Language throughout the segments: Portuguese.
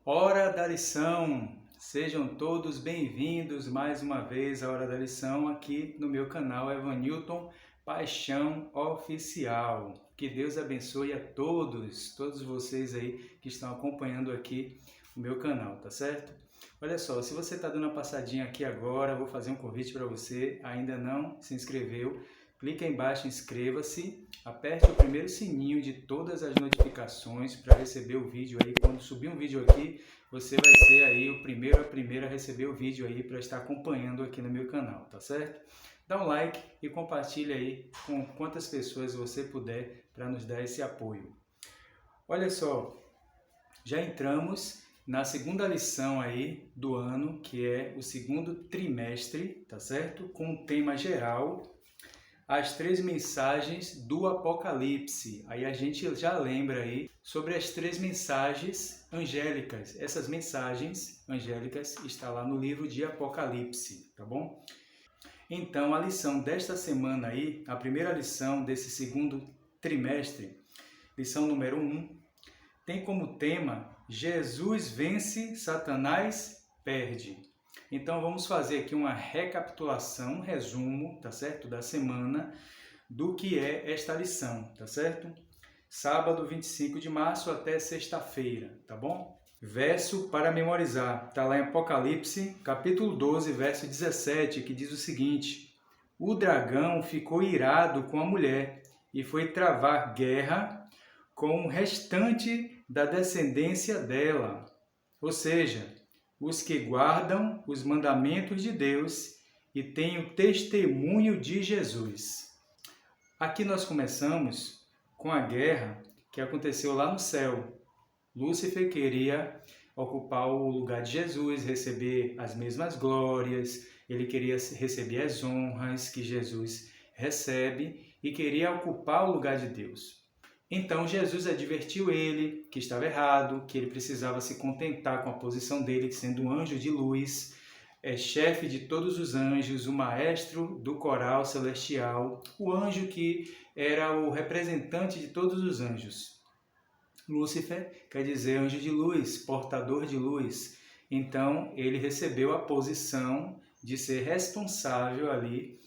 Hora da lição! Sejam todos bem-vindos mais uma vez à Hora da Lição aqui no meu canal Evanilton Paixão Oficial. Que Deus abençoe a todos vocês aí que estão acompanhando aqui o meu canal, tá certo? Olha só, se você está dando uma passadinha aqui agora, vou fazer um convite para você, ainda não se inscreveu, clique aí embaixo, inscreva-se, aperte o primeiro sininho de todas as notificações para receber o vídeo aí. Quando subir um vídeo aqui, você vai ser aí a primeira a receber o vídeo aí para estar acompanhando aqui no meu canal, tá certo? Dá um like e compartilha aí com quantas pessoas você puder para nos dar esse apoio. Olha só, já entramos na segunda lição aí do ano, que é o segundo trimestre, tá certo? Com um tema geral, as 3 mensagens do Apocalipse. Aí a gente já lembra aí sobre as 3 mensagens angélicas. Essas mensagens angélicas estão lá no livro de Apocalipse, tá bom? Então, a lição desta semana aí, a primeira lição desse segundo trimestre, lição número 1, tem como tema Jesus vence, Satanás perde. Então vamos fazer aqui uma recapitulação, um resumo, tá certo? Da semana, do que é esta lição, tá certo? Sábado 25 de março até sexta-feira, tá bom? Verso para memorizar, tá lá em Apocalipse, capítulo 12, verso 17, que diz o seguinte: o dragão ficou irado com a mulher e foi travar guerra com o restante da descendência dela, ou seja, os que guardam os mandamentos de Deus e têm o testemunho de Jesus. Aqui nós começamos com a guerra que aconteceu lá no céu. Lúcifer queria ocupar o lugar de Jesus, receber as mesmas glórias, ele queria receber as honras que Jesus recebe e queria ocupar o lugar de Deus. Então Jesus advertiu ele que estava errado, que ele precisava se contentar com a posição dele, sendo um anjo de luz, chefe de todos os anjos, o maestro do coral celestial, o anjo que era o representante de todos os anjos. Lúcifer quer dizer anjo de luz, portador de luz. Então ele recebeu a posição de ser responsável ali,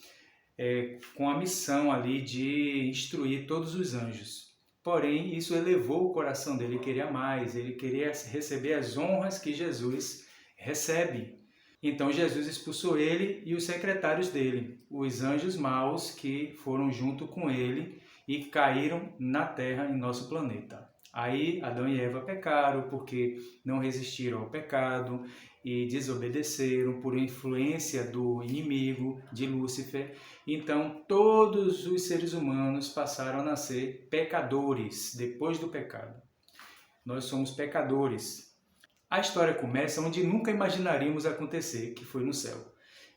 com a missão ali de instruir todos os anjos. Porém, isso elevou o coração dele, ele queria mais, ele queria receber as honras que Jesus recebe. Então Jesus expulsou ele e os secretários dele, os anjos maus que foram junto com ele e caíram na terra, em nosso planeta. Aí Adão e Eva pecaram porque não resistiram ao pecado e desobedeceram por influência do inimigo, de Lúcifer. Então todos os seres humanos passaram a nascer pecadores depois do pecado. Nós somos pecadores. A história começa onde nunca imaginaríamos acontecer, que foi no céu.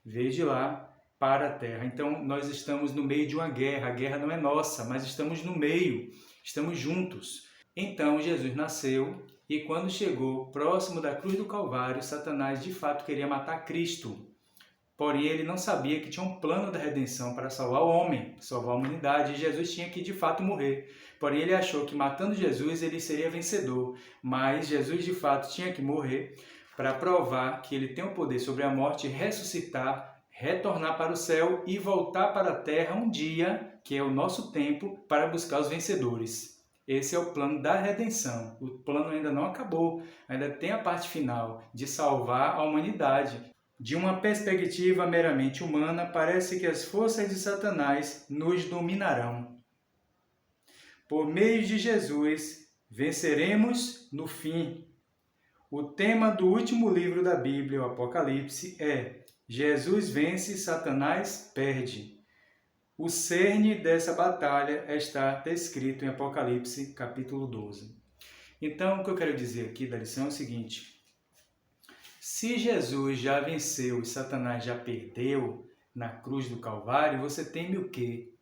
Veio de lá para a terra. Então nós estamos no meio de uma guerra. A guerra não é nossa, mas estamos no meio, estamos juntos. Então Jesus nasceu e quando chegou próximo da cruz do Calvário, Satanás de fato queria matar Cristo. Porém, ele não sabia que tinha um plano da redenção para salvar o homem, salvar a humanidade, e Jesus tinha que de fato morrer. Porém, ele achou que matando Jesus ele seria vencedor, mas Jesus de fato tinha que morrer para provar que ele tem o poder sobre a morte, ressuscitar, retornar para o céu e voltar para a terra um dia, que é o nosso tempo, para buscar os vencedores. Esse é o plano da redenção. O plano ainda não acabou, ainda tem a parte final de salvar a humanidade. De uma perspectiva meramente humana, parece que as forças de Satanás nos dominarão. Por meio de Jesus, venceremos no fim. O tema do último livro da Bíblia, o Apocalipse, é Jesus vence, Satanás perde. O cerne dessa batalha está descrito em Apocalipse, capítulo 12. Então, o que eu quero dizer aqui da lição é o seguinte: se Jesus já venceu e Satanás já perdeu na cruz do Calvário, você teme o quê?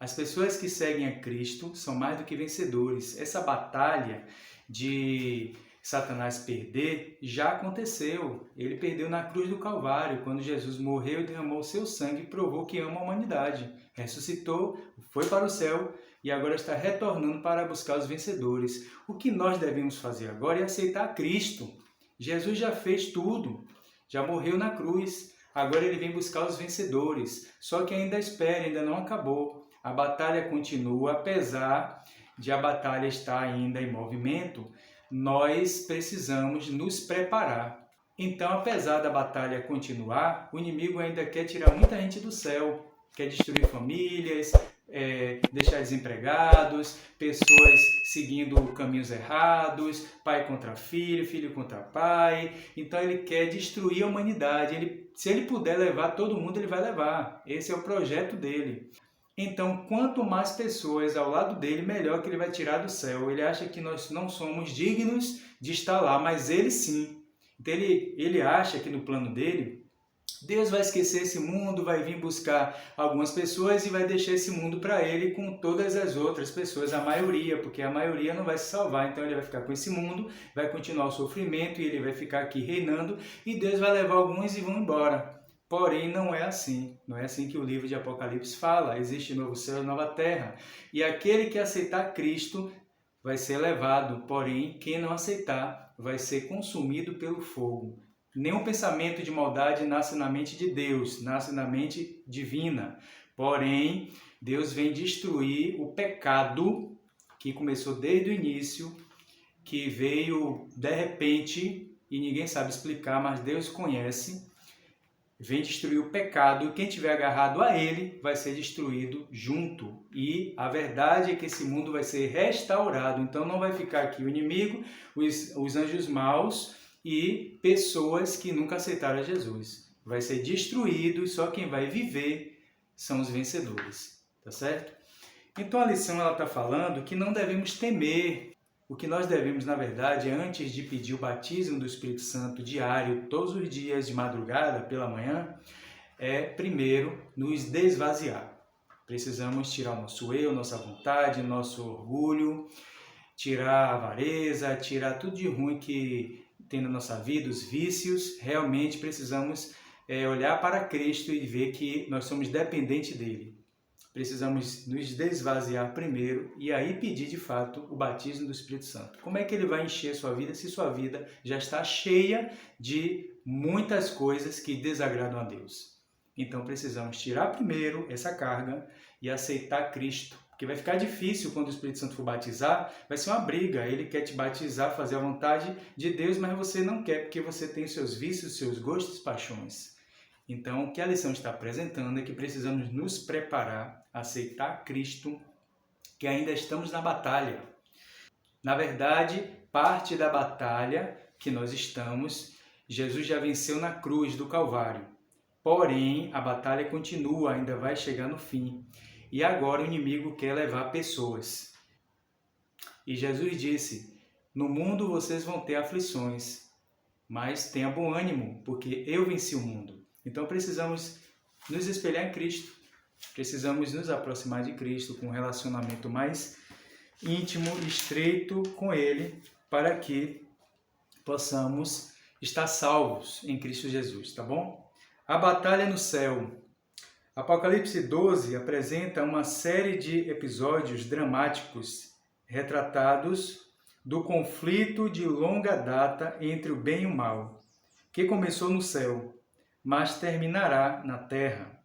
As pessoas que seguem a Cristo são mais do que vencedores. Essa batalha de Satanás perder já aconteceu. Ele perdeu na cruz do Calvário, quando Jesus morreu e derramou seu sangue e provou que ama a humanidade. Ressuscitou, foi para o céu, e agora está retornando para buscar os vencedores. O que nós devemos fazer agora é aceitar Cristo. Jesus já fez tudo, já morreu na cruz, agora ele vem buscar os vencedores. Só que ainda espera, ainda não acabou. A batalha continua, apesar de a batalha estar ainda em movimento, nós precisamos nos preparar. Então, apesar da batalha continuar, o inimigo ainda quer tirar muita gente do céu, quer destruir famílias, deixar desempregados, pessoas seguindo caminhos errados, pai contra filho, filho contra pai. Então ele quer destruir a humanidade. Se ele puder levar todo mundo, ele vai levar. Esse é o projeto dele. Então, quanto mais pessoas ao lado dele, melhor que ele vai tirar do céu. Ele acha que nós não somos dignos de estar lá, mas ele sim. Então ele acha que no plano dele, Deus vai esquecer esse mundo, vai vir buscar algumas pessoas e vai deixar esse mundo para ele com todas as outras pessoas, a maioria, porque a maioria não vai se salvar. Então ele vai ficar com esse mundo, vai continuar o sofrimento e ele vai ficar aqui reinando e Deus vai levar alguns e vão embora. Porém, não é assim. Não é assim que o livro de Apocalipse fala. Existe novo céu e nova terra. E aquele que aceitar Cristo vai ser levado. Porém, quem não aceitar vai ser consumido pelo fogo. Nenhum pensamento de maldade nasce na mente de Deus, nasce na mente divina. Porém, Deus vem destruir o pecado que começou desde o início, que veio de repente e ninguém sabe explicar, mas Deus conhece. Vem destruir o pecado e quem tiver agarrado a ele vai ser destruído junto. E a verdade é que esse mundo vai ser restaurado. Então não vai ficar aqui o inimigo, os anjos maus e pessoas que nunca aceitaram Jesus. Vai ser destruído e só quem vai viver são os vencedores. Tá certo? Então a lição está falando que não devemos temer. O que nós devemos, na verdade, antes de pedir o batismo do Espírito Santo diário, todos os dias de madrugada, pela manhã, é primeiro nos desvaziar. Precisamos tirar o nosso eu, nossa vontade, nosso orgulho, tirar a avareza, tirar tudo de ruim que tem na nossa vida, os vícios. Realmente precisamos olhar para Cristo e ver que nós somos dependentes dele. Precisamos nos desvaziar primeiro e aí pedir de fato o batismo do Espírito Santo. Como é que ele vai encher a sua vida se sua vida já está cheia de muitas coisas que desagradam a Deus? Então precisamos tirar primeiro essa carga e aceitar Cristo. Porque vai ficar difícil quando o Espírito Santo for batizar, vai ser uma briga. Ele quer te batizar, fazer a vontade de Deus, mas você não quer porque você tem seus vícios, seus gostos, paixões. Então, o que a lição está apresentando é que precisamos nos preparar, aceitar Cristo, que ainda estamos na batalha. Na verdade, parte da batalha que nós estamos, Jesus já venceu na cruz do Calvário. Porém, a batalha continua, ainda vai chegar no fim. E agora o inimigo quer levar pessoas. E Jesus disse, no mundo vocês vão ter aflições, mas tenha bom ânimo, porque eu venci o mundo. Então precisamos nos espelhar em Cristo, precisamos nos aproximar de Cristo com um relacionamento mais íntimo, estreito com Ele, para que possamos estar salvos em Cristo Jesus, tá bom? A batalha no céu. Apocalipse 12 apresenta uma série de episódios dramáticos retratados do conflito de longa data entre o bem e o mal, que começou no céu, mas terminará na terra.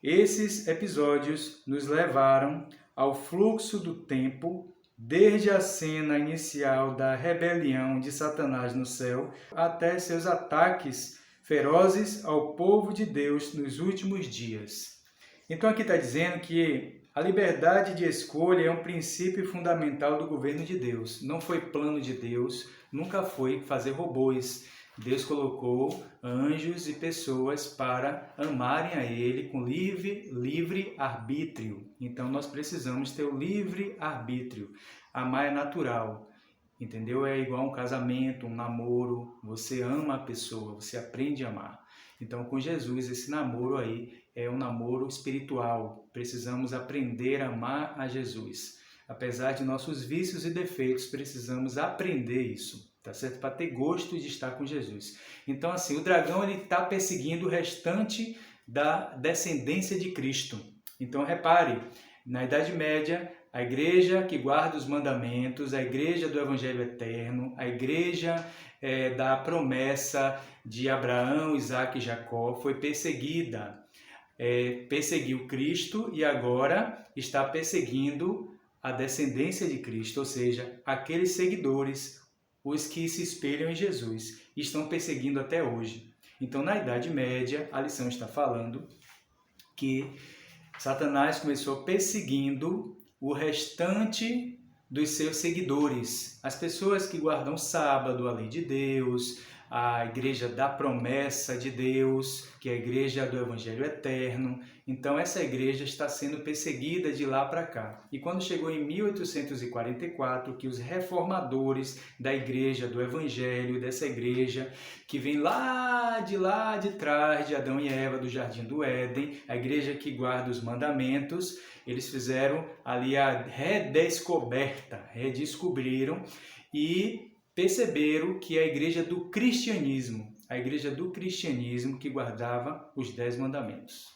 Esses episódios nos levaram ao fluxo do tempo, desde a cena inicial da rebelião de Satanás no céu, até seus ataques ferozes ao povo de Deus nos últimos dias. Então aqui está dizendo que a liberdade de escolha é um princípio fundamental do governo de Deus. Não foi plano de Deus, nunca foi fazer robôs. Deus colocou anjos e pessoas para amarem a Ele com livre arbítrio. Então nós precisamos ter o livre arbítrio. Amar é natural, entendeu? É igual um casamento, um namoro. Você ama a pessoa, você aprende a amar. Então com Jesus esse namoro aí é um namoro espiritual. Precisamos aprender a amar a Jesus. Apesar de nossos vícios e defeitos, precisamos aprender isso. Tá certo? Para ter gosto de estar com Jesus. Então, assim, o dragão está perseguindo o restante da descendência de Cristo. Então, repare, na Idade Média, A igreja que guarda os mandamentos, a igreja do Evangelho Eterno, a igreja da promessa de Abraão, Isaque e Jacó, foi perseguida. Perseguiu Cristo e agora está perseguindo a descendência de Cristo, ou seja, aqueles seguidores, os que se espelham em Jesus, estão perseguindo até hoje. Então, na Idade Média, a lição está falando que Satanás começou perseguindo o restante dos seus seguidores, as pessoas que guardam o sábado, a lei de Deus, a igreja da promessa de Deus, que é a igreja do Evangelho Eterno. Então essa igreja está sendo perseguida de lá para cá. E quando chegou em 1844, que os reformadores da igreja do Evangelho, dessa igreja que vem lá de trás de Adão e Eva, do Jardim do Éden, a igreja que guarda os mandamentos, eles fizeram ali a redescobriram e perceberam que a igreja do cristianismo que guardava os 10 mandamentos.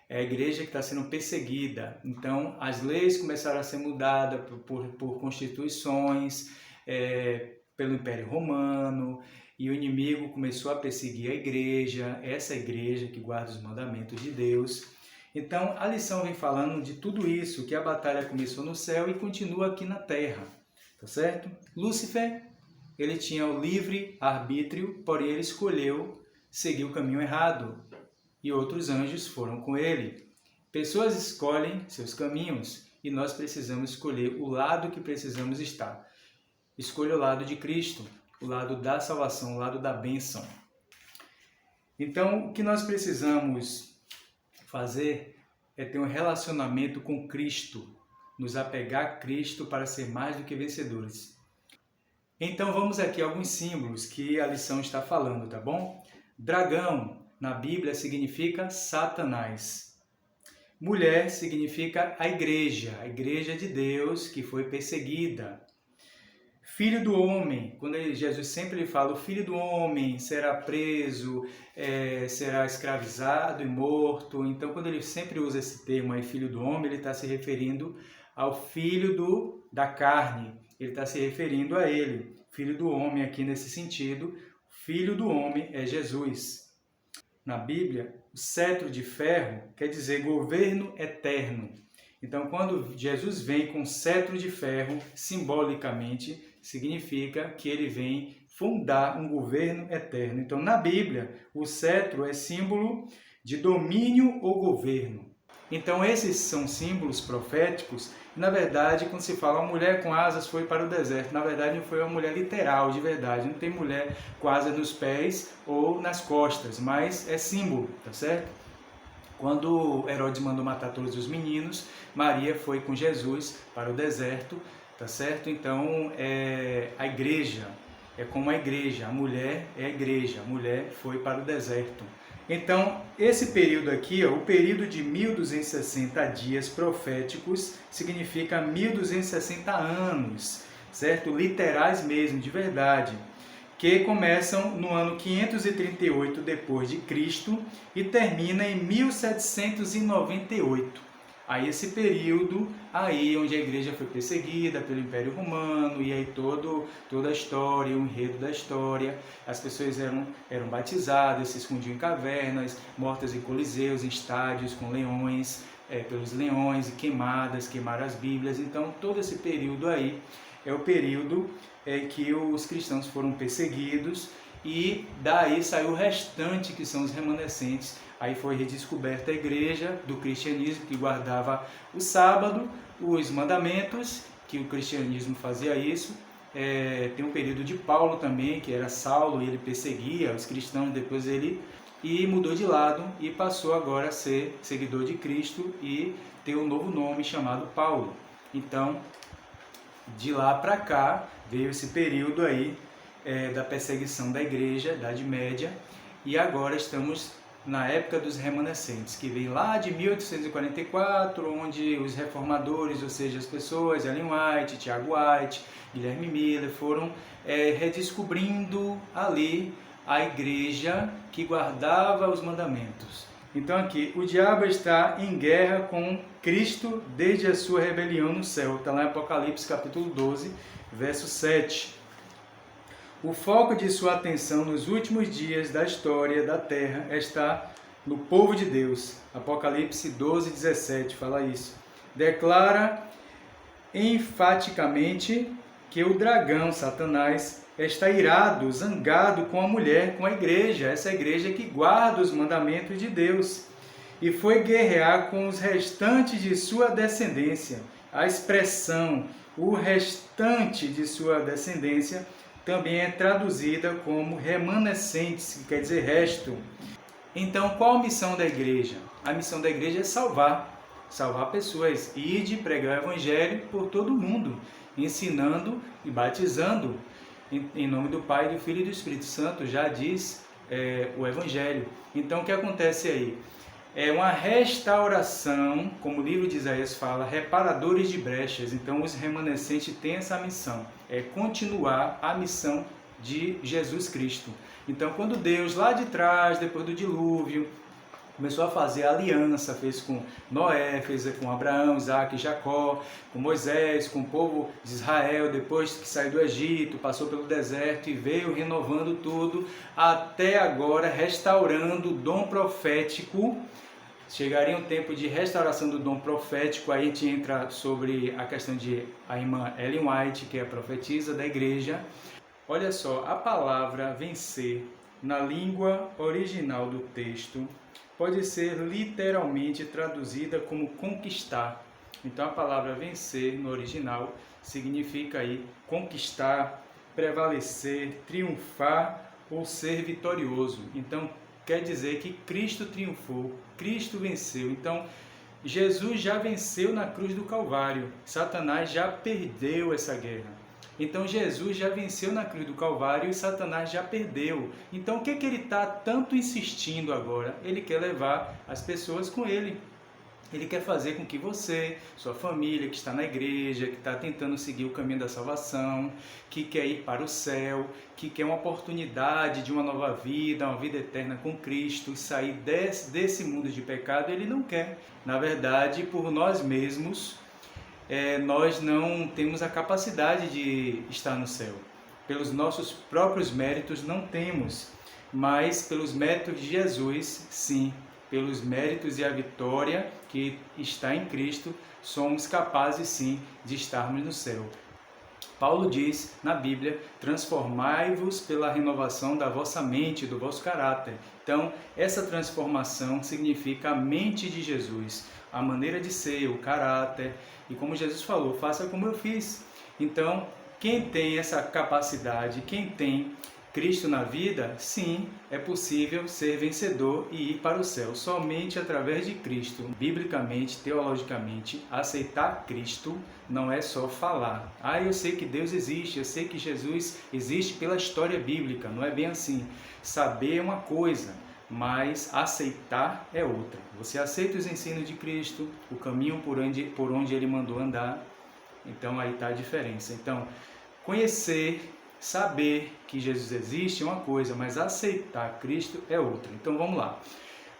É a igreja que está sendo perseguida. Então, as leis começaram a ser mudadas por constituições, pelo Império Romano, e o inimigo começou a perseguir a igreja, essa igreja que guarda os mandamentos de Deus. Então, a lição vem falando de tudo isso, que a batalha começou no céu e continua aqui na terra. Tá certo? Lúcifer, ele tinha o livre arbítrio, porém ele escolheu seguir o caminho errado e outros anjos foram com ele. Pessoas escolhem seus caminhos e nós precisamos escolher o lado que precisamos estar. Escolha o lado de Cristo, o lado da salvação, o lado da bênção. Então, o que nós precisamos fazer é ter um relacionamento com Cristo, nos apegar a Cristo para ser mais do que vencedores. Então vamos aqui a alguns símbolos que a lição está falando, tá bom? Dragão, na Bíblia, significa Satanás. Mulher significa a igreja de Deus que foi perseguida. Filho do homem, quando Jesus sempre fala, o filho do homem será preso, será escravizado e morto. Então, quando ele sempre usa esse termo aí, filho do homem, ele está se referindo ao filho da carne. Ele está se referindo a ele, filho do homem aqui nesse sentido. Filho do homem é Jesus. Na Bíblia, o cetro de ferro quer dizer governo eterno. Então, quando Jesus vem com cetro de ferro, simbolicamente, significa que ele vem fundar um governo eterno. Então, na Bíblia, o cetro é símbolo de domínio ou governo. Então, esses são símbolos proféticos. Na verdade, quando se fala uma mulher com asas foi para o deserto, na verdade não foi uma mulher literal, de verdade. Não tem mulher com asas nos pés ou nas costas, mas é símbolo, tá certo? Quando Herodes mandou matar todos os meninos, Maria foi com Jesus para o deserto, tá certo? Então, a igreja é como a igreja, a mulher é a igreja, a mulher foi para o deserto. Então, esse período aqui, o período de 1260 dias proféticos, significa 1260 anos, certo? Literais mesmo, de verdade, que começam no ano 538 depois de Cristo e termina em 1798. Aí esse período aí onde a igreja foi perseguida pelo Império Romano e aí toda a história, o enredo da história, as pessoas eram batizadas, se escondiam em cavernas, mortas em coliseus, em estádios com leões, pelos leões e queimaram as Bíblias. Então todo esse período aí é o período que os cristãos foram perseguidos e daí saiu o restante que são os remanescentes. Aí foi redescoberta a igreja do cristianismo que guardava o sábado, os mandamentos, que o cristianismo fazia isso. Tem um período de Paulo também, que era Saulo, e ele perseguia os cristãos, depois ele mudou de lado e passou agora a ser seguidor de Cristo e ter um novo nome chamado Paulo. Então, de lá para cá, veio esse período aí da perseguição da igreja, Idade Média, e agora estamos na época dos remanescentes, que vem lá de 1844, onde os reformadores, ou seja, as pessoas, Ellen White, Tiago White, Guilherme Miller, foram redescobrindo ali a igreja que guardava os mandamentos. Então aqui, o diabo está em guerra com Cristo desde a sua rebelião no céu. Está lá em Apocalipse capítulo 12, verso 7. O foco de sua atenção nos últimos dias da história da Terra está no povo de Deus. Apocalipse 12, 17 fala isso. Declara enfaticamente que o dragão, Satanás, está irado, zangado com a mulher, com a igreja, essa igreja que guarda os mandamentos de Deus, e foi guerrear com os restantes de sua descendência. A expressão, o restante de sua descendência, também é traduzida como remanescentes, que quer dizer resto. Então, qual a missão da igreja? A missão da igreja é salvar pessoas, ide pregar o evangelho por todo mundo, ensinando e batizando em nome do Pai, do Filho e do Espírito Santo, já diz o evangelho. Então, o que acontece aí? É uma restauração, como o livro de Isaías fala, reparadores de brechas. Então, os remanescentes têm essa missão, é continuar a missão de Jesus Cristo. Então, quando Deus, lá de trás, depois do dilúvio, começou a fazer aliança, fez com Noé, fez com Abraão, Isaac e Jacó, com Moisés, com o povo de Israel, depois que saiu do Egito, passou pelo deserto e veio renovando tudo, até agora restaurando o dom profético. Chegaria um tempo de restauração do dom profético, aí a gente entra sobre a questão de a irmã Ellen White, que é a profetisa da igreja. Olha só, a palavra vencer, na língua original do texto, pode ser literalmente traduzida como conquistar. Então a palavra vencer no original significa aí conquistar, prevalecer, triunfar ou ser vitorioso. Então quer dizer que Cristo triunfou, Cristo venceu. Então Jesus já venceu na cruz do Calvário, Satanás já perdeu essa guerra. Então Jesus já venceu na cruz do Calvário e Satanás já perdeu. Então o que ele está tanto insistindo agora? Ele quer levar as pessoas com ele. Ele quer fazer com que você, sua família que está na igreja, que está tentando seguir o caminho da salvação, que quer ir para o céu, que quer uma oportunidade de uma nova vida, uma vida eterna com Cristo, sair desse mundo de pecado, ele não quer. Na verdade, por nós mesmos, nós não temos a capacidade de estar no céu. Pelos nossos próprios méritos não temos, mas pelos méritos de Jesus, sim. Pelos méritos e a vitória que está em Cristo, somos capazes sim de estarmos no céu. Paulo diz na Bíblia, transformai-vos pela renovação da vossa mente, do vosso caráter. Então, essa transformação significa a mente de Jesus, a maneira de ser, o caráter. E como Jesus falou, faça como eu fiz. Então, quem tem essa capacidade, quem tem Cristo na vida, sim, é possível ser vencedor e ir para o céu. Somente através de Cristo, biblicamente, teologicamente, aceitar Cristo não é só falar. Eu sei que Deus existe, eu sei que Jesus existe pela história bíblica. Não é bem assim. Saber é uma coisa, mas aceitar é outra. Você aceita os ensinos de Cristo, o caminho por onde Ele mandou andar, então aí está a diferença. Então, conhecer, saber que Jesus existe é uma coisa, mas aceitar Cristo é outra. Então vamos lá.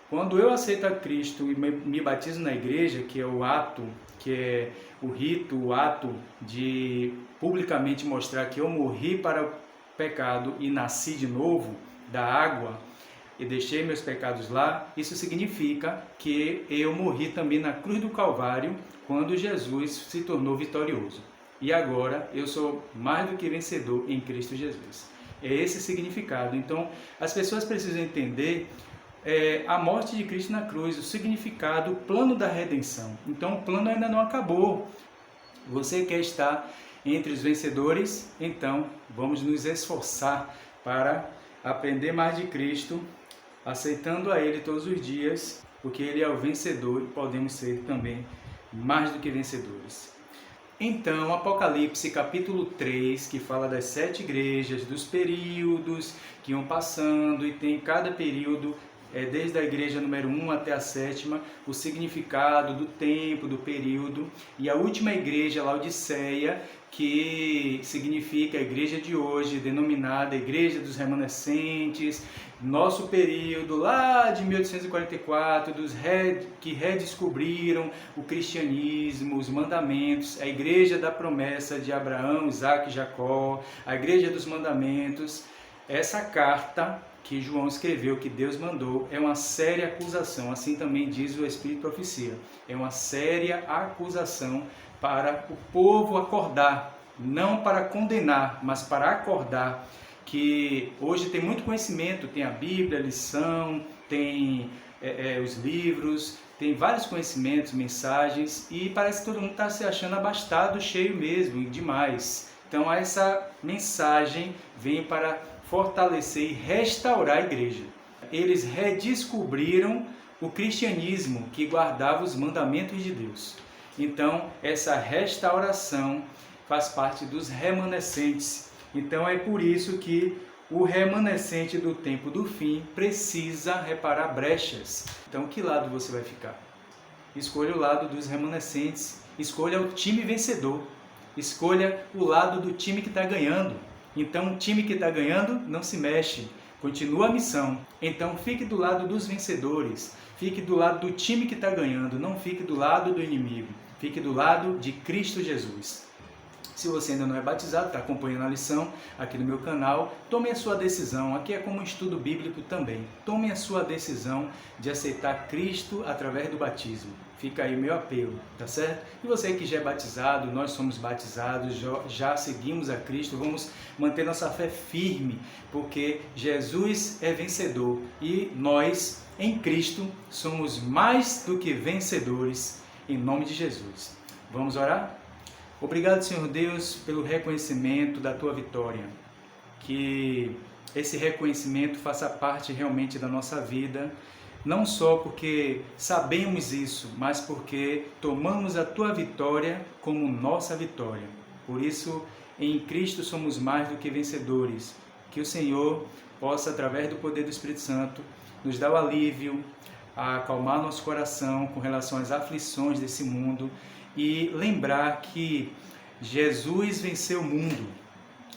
Quando eu aceito a Cristo e me batizo na igreja, que é o ato, que é o rito, o ato de publicamente mostrar que eu morri para o pecado e nasci de novo da água e deixei meus pecados lá, isso significa que eu morri também na cruz do Calvário quando Jesus se tornou vitorioso. E agora eu sou mais do que vencedor em Cristo Jesus. É esse o significado. Então, as pessoas precisam entender a morte de Cristo na cruz, o significado, o plano da redenção. Então, o plano ainda não acabou. Você quer estar entre os vencedores? Então, vamos nos esforçar para aprender mais de Cristo, aceitando a Ele todos os dias, porque Ele é o vencedor e podemos ser também mais do que vencedores. Então, Apocalipse capítulo 3, que fala das 7 igrejas, dos períodos que iam passando, e tem cada período, desde a igreja número 1 até a 7ª, o significado do tempo, do período. E a última igreja, Laodiceia, que significa a igreja de hoje, denominada Igreja dos Remanescentes, nosso período lá de 1844, que redescobriram o cristianismo, os mandamentos, a Igreja da Promessa de Abraão, Isaac e Jacó, a Igreja dos Mandamentos. Essa carta que João escreveu, que Deus mandou, é uma séria acusação, assim também diz o Espírito de Profecia. É uma séria acusação para o povo acordar, não para condenar, mas para acordar, que hoje tem muito conhecimento, tem a Bíblia, a lição, tem os livros, tem vários conhecimentos, mensagens, e parece que todo mundo está se achando abastado, cheio mesmo, e demais. Então essa mensagem vem para fortalecer e restaurar a igreja. Eles redescobriram o cristianismo que guardava os mandamentos de Deus. Então, essa restauração faz parte dos remanescentes. Então, é por isso que o remanescente do tempo do fim precisa reparar brechas. Então, que lado você vai ficar? Escolha o lado dos remanescentes. Escolha o time vencedor. Escolha o lado do time que está ganhando. Então, o time que está ganhando não se mexe, continua a missão. Então, fique do lado dos vencedores, fique do lado do time que está ganhando, não fique do lado do inimigo, fique do lado de Cristo Jesus. Se você ainda não é batizado, está acompanhando a lição aqui no meu canal, tome a sua decisão. Aqui é como um estudo bíblico também. Tome a sua decisão de aceitar Cristo através do batismo. Fica aí o meu apelo, tá certo? E você que já é batizado, nós somos batizados, já seguimos a Cristo, vamos manter nossa fé firme, porque Jesus é vencedor e nós, em Cristo, somos mais do que vencedores, em nome de Jesus. Vamos orar? Obrigado, Senhor Deus, pelo reconhecimento da Tua vitória. Que esse reconhecimento faça parte realmente da nossa vida, não só porque sabemos isso, mas porque tomamos a Tua vitória como nossa vitória. Por isso, em Cristo somos mais do que vencedores. Que o Senhor possa, através do poder do Espírito Santo, nos dar o alívio, a acalmar nosso coração com relação às aflições desse mundo, e lembrar que Jesus venceu o mundo,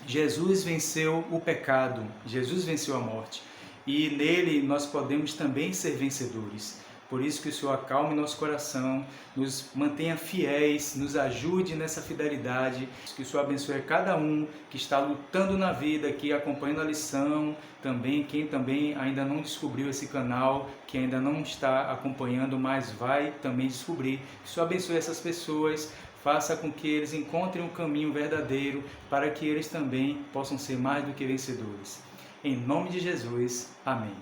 Jesus venceu o pecado, Jesus venceu a morte, e nele nós podemos também ser vencedores. Por isso que o Senhor acalme nosso coração, nos mantenha fiéis, nos ajude nessa fidelidade, que o Senhor abençoe cada um que está lutando na vida aqui, acompanhando a lição, também quem também ainda não descobriu esse canal, que ainda não está acompanhando, mas vai também descobrir. Que o Senhor abençoe essas pessoas, faça com que eles encontrem um caminho verdadeiro, para que eles também possam ser mais do que vencedores. Em nome de Jesus, amém.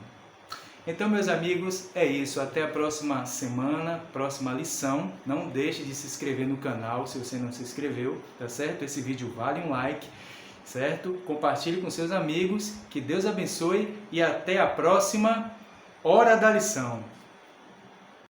Então, meus amigos, é isso. Até a próxima semana, próxima lição. Não deixe de se inscrever no canal se você não se inscreveu, tá certo? Esse vídeo vale um like, certo? Compartilhe com seus amigos. Que Deus abençoe e até a próxima Hora da Lição.